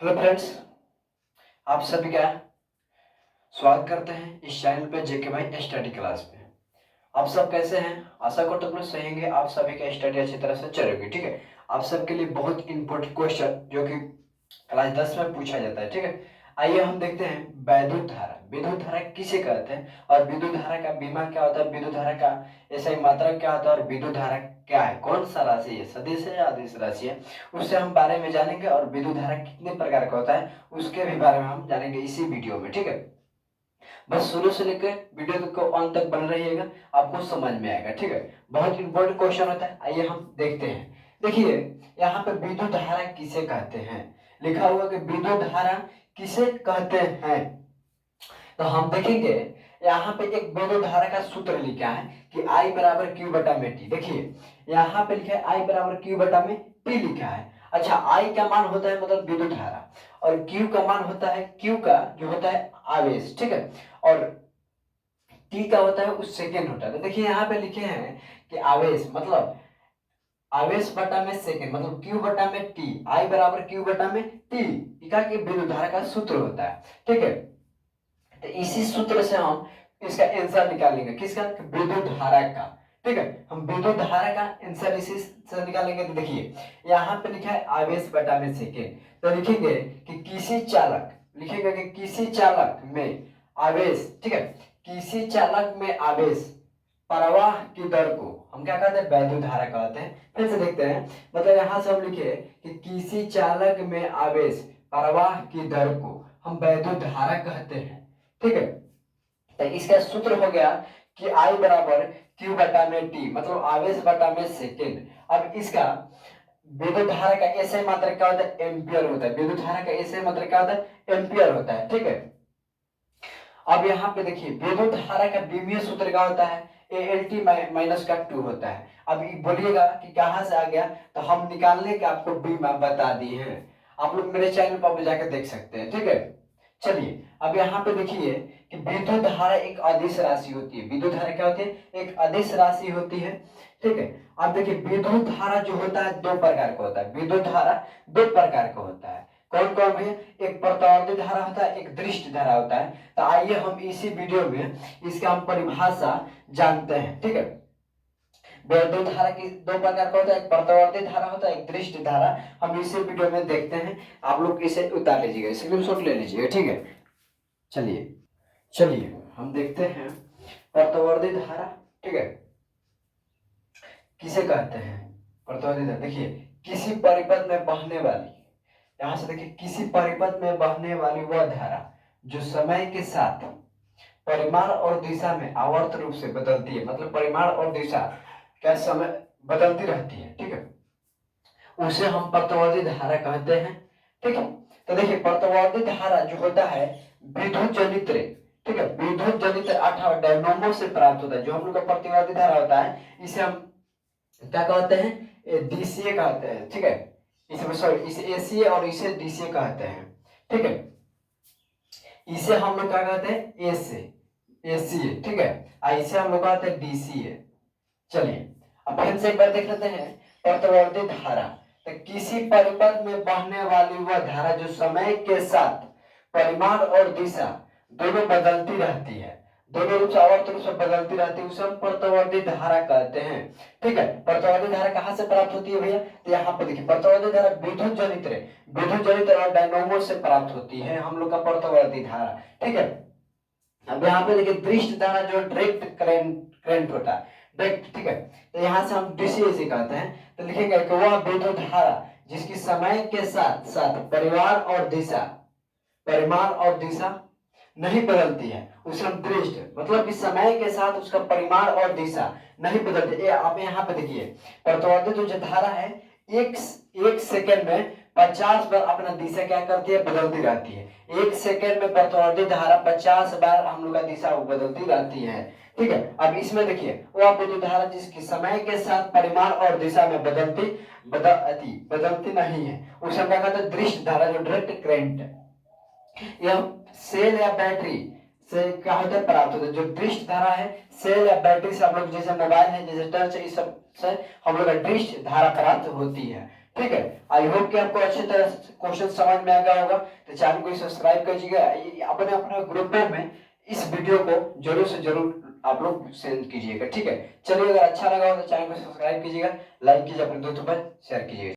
Hello friends, आप सभी का स्वागत करते हैं इस चैनल पे जेके भाई स्टडी क्लास पे। आप सब कैसे हैं? आशा करता हूँ सही होंगे। आप सभी का स्टडी अच्छी तरह से चलेगी, ठीक है। आप सबके लिए बहुत इंपॉर्टेंट क्वेश्चन जो कि क्लास 10 में पूछा जाता है, ठीक है। आइए हम देखते हैं वैद्युत धारा। विद्युत धारा किसे कहते हैं और विद्युत धारा का बीमा क्या होता है, विद्युत धारा का ऐसा मात्रक क्या होता है और विद्युत धारा क्या है, कौन सा राशि है, सदिश है या अदिश राशि है, उससे हम बारे में जानेंगे। और विद्युत धारा कितने प्रकार का होता है उसके भी बारे में हम जानेंगे इसी वीडियो में, ठीक है। बस शुरू से लेकर वीडियो को अंत तक बन रहिएगा, आपको समझ में आएगा, ठीक है। बहुत इंपॉर्टेंट क्वेश्चन होता है। आइए हम देखते हैं। देखिए, यहाँ पे विद्युत धारा किसे कहते हैं, लिखा हुआ कि विद्युत धारा किसे कहते हैं। तो हम देखेंगे यहाँ पे एक विद्युत धारा का सूत्र लिखा है कि I बराबर क्यू बटा में टी। देखिए यहाँ पे लिखा है I बराबर क्यू बटा में टी लिखा है। अच्छा, I का मान होता है मतलब विद्युत धारा, और Q का मान होता है, Q का जो होता है आवेश, ठीक है। और T का होता है उस सेकेंड होता है। तो देखिए यहाँ पे लिखे हैं कि आवेश मतलब आवेश बटा में सेकेंड मतलब Q बटा में T, I बराबर Q बटा में T का विद्युत धारा का सूत्र होता है, ठीक है। तो इसी सूत्र से हम इसका आंसर निकालेंगे, किसका, विद्युत धारा का, ठीक है। हम विद्युत धारा का आंसर इसी से निकालेंगे। तो देखिए यहाँ पे लिखा है आवेश बटा में सेकेंड, तो लिखेंगे कि किसी चालक, लिखेंगे कि किसी चालक में आवेश, ठीक है, किसी चालक में आवेश प्रवाह की दर को हम क्या कहते हैं, वैद्युत धारा कहते हैं। फिर से देखते हैं, मतलब यहाँ से हम लिखे कि किसी चालक में आवेश प्रवाह की दर को हम वैद्युत धारा कहते हैं, ठीक है। तो इसका सूत्र हो गया कि I बराबर Q बटा में T मतलब आवेश बटा में सेकेंड। अब इसका विद्युत धारा का ऐसे मात्रक क्या होता है, एम्पियर होता है। विद्युत धारा का ऐसे मात्रक क्या होता है, एम्पियर होता है, ठीक है। अब यहाँ पे देखिए विद्युत धारा का विमीय सूत्र क्या होता है, ALT माइनस का 2 होता है। अब बोलिएगा कि कहाँ से आ गया, तो हम निकालने के आपको बीमा बता दिए हैं। आप लोग मेरे चैनल पर जाकर देख सकते हैं, ठीक है। चलिए अब यहाँ पे देखिए कि विद्युत धारा एक अदिश राशि होती है। विद्युत धारा क्या होती है, एक अदिश राशि होती है, ठीक है। अब देखिए विद्युत धारा जो होता है दो प्रकार का होता है। विद्युत धारा दो प्रकार का होता है। कौन कौन भैया, एक प्रत्यावर्ती धारा होता है, एक दृष्टि धारा होता है। तो आइए हम इसी वीडियो में इसका हम परिभाषा जानते हैं, ठीक है। विद्युत धारा की दो प्रकार का होता है, एक प्रत्यावर्ती धारा होता है, एक दृष्टि धारा। हम इसी वीडियो में देखते हैं। आप लोग इसे उतार लीजिएगा, स्क्रीनशॉट ले लीजिएगा, ठीक है। चलिए चलिए हम देखते हैं प्रत्यावर्ती धारा, ठीक है, किसे कहते हैं। प्रत्यावर्ती धारा देखिए किसी परिपथ में बहने वाली, यहां से देखिए किसी परिपथ में बहने वाली वह धारा जो समय के साथ परिमाण और दिशा में आवर्त रूप से बदलती है, मतलब परिमाण और दिशा क्या समय बदलती रहती है, ठीक है, उसे हम प्रत्यावर्ती धारा कहते हैं, ठीक है। तो देखिए प्रत्यावर्ती धारा जो होता है विद्युत जनित, ठीक है, विद्युत जनित अथवा डायनामो से प्राप्त होता है। जो हम लोग का प्रतिवर्ती धारा होता है इसे हम क्या कहते हैं, डीसीए कहते हैं, ठीक है। इसे सॉरी इसे एसीए और इसे डीसीए कहते हैं, ठीक है। इसे हम लोग क्या कहते हैं, एसीए, ठीक है, इसे हम लोग कहते हैं डीसीए। चलिए अब फिर से एक बार देख लेते हैं प्रतिवर्ती धारा। तो किसी परिपथ में बहने वाली वह धारा जो समय के साथ परिमाण और दिशा दोनों बदलती रहती है, दोनों रूप से आवर्त रूप से बदलती रहती है, उसे हम प्रतिवर्ती धारा कहते हैं, ठीक है। प्रतिवर्ती धारा कहाँ से प्राप्त होती है भैया, तो यहाँ पे देखिए प्रतिवर्ती धारा विद्युत जनित और डायनामो से प्राप्त होती है हम लोग का प्रतिवर्ती धारा, ठीक है। अब यहाँ पे देखिए दृष्टि धारा जो डायरेक्ट करंट होता है, डायरेक्ट, ठीक है। तो यहाँ से हम डीसी से कहते हैं। तो लिखेंगे कि वह विद्युत धारा जिसकी समय के साथ साथ परिमाण और दिशा नहीं बदलती है उसे हम दृष्ट, मतलब कि समय के साथ उसका परिमाण और दिशा नहीं बदलती। आप यहाँ पे देखिए प्रतिवर्ती जो धारा है एक सेकेंड में 50 बार अपना दिशा क्या करती है, बदलती रहती है। एक सेकेंड में प्रतिवर्ती धारा 50 बार हम लोग का दिशा बदलती रहती है, ठीक है। अब इसमें देखिए वह विद्युत धारा जिसकी समय के साथ परिमाण और दिशा में बदलती नहीं है उसे हम क्या कहते हैं, दृष्ट धारा जो डायरेक्ट करंट। यह सेल या बैटरी से क्या होता है, प्राप्त होता है। जो दृष्ट धारा है सेल या बैटरी से हम लोग, जैसे मोबाइल है, जैसे टर्च है, इस सब से हम लोग दृष्ट धारा प्राप्त होती है, ठीक है। आई होप कि आपको अच्छी तरह से क्वेश्चन समझ में आ गया होगा। तो चैनल को सब्सक्राइब कीजिएगा, अपने अपने ग्रुप में इस वीडियो को जरूर से जरूर आप लोग सेंड कीजिएगा। ठीक है, चलिए अगर अच्छा लगा हो तो चैनल को सब्सक्राइब कीजिएगा, लाइक कीजिए, अपने दोस्तों पर शेयर कीजिएगा।